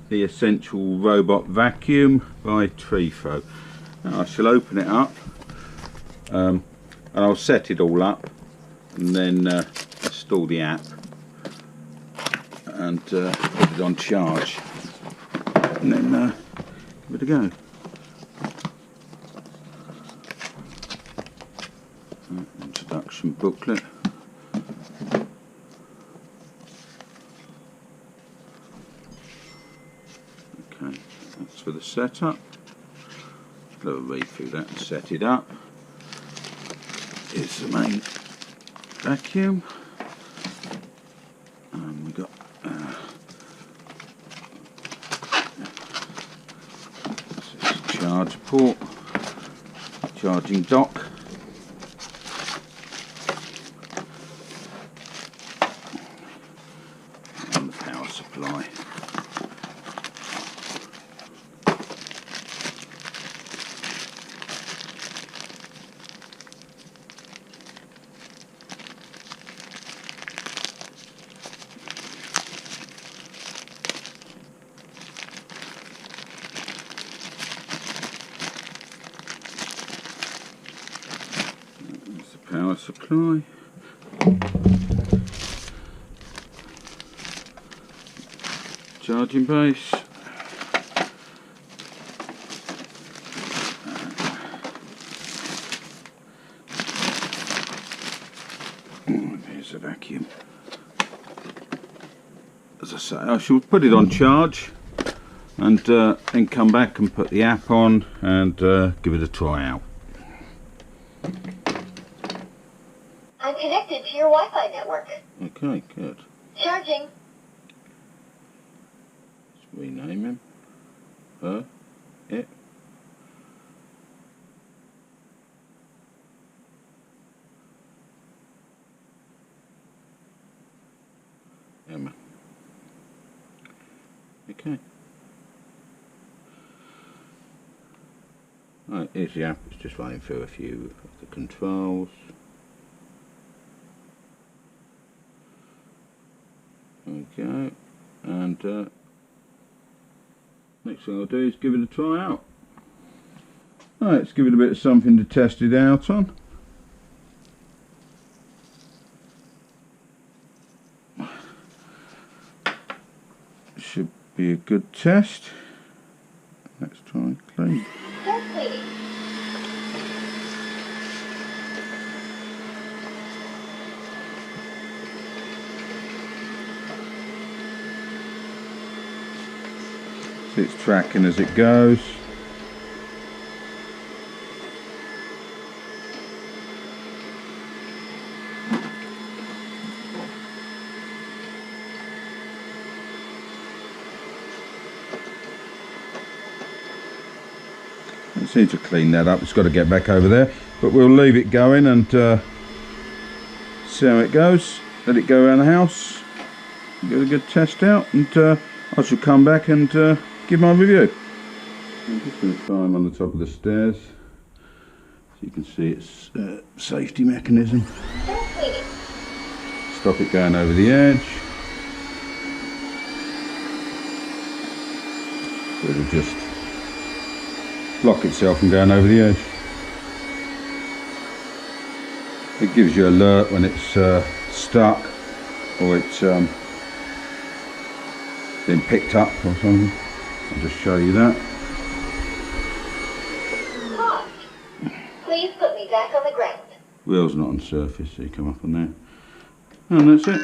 the Essential Robot Vacuum by Trifo. Now I shall open it up and I'll set it all up and then install the app and put it on charge and then give it a go. Introduction booklet. Okay, that's for the setup. I'll have a read through that and set it up. Here's the main vacuum. And we've got this charge port, charging dock. And the power supply. Power supply, charging base, here's the vacuum. As I say, I shall put it on charge and then come back and put the app on and give it a try out. I'm connected to your Wi-Fi network. Okay, good. Charging. Let's rename him. Her. It. Emma. Okay. Right, here's the app. It's just running through a few of the controls. Okay, and next thing I'll do is give it a try out. Alright, let's give it a bit of something to test it out on. Should be a good test. Let's try and clean. It's tracking as it goes. I just need to clean that up. It's got to get back over there, but we'll leave it going and see how it goes. Let it go around the house, get a good test out, and I shall come back and give my review. I'm just going to climb on the top of the stairs so you can see its safety mechanism. Stop it going over the edge. So it'll just block itself from going over the edge. It gives you an alert when it's stuck or it's been picked up or something. I'll just show you that. Paused. Please put me back on the ground. Wheel's not on surface, so you come up on there. And that's it.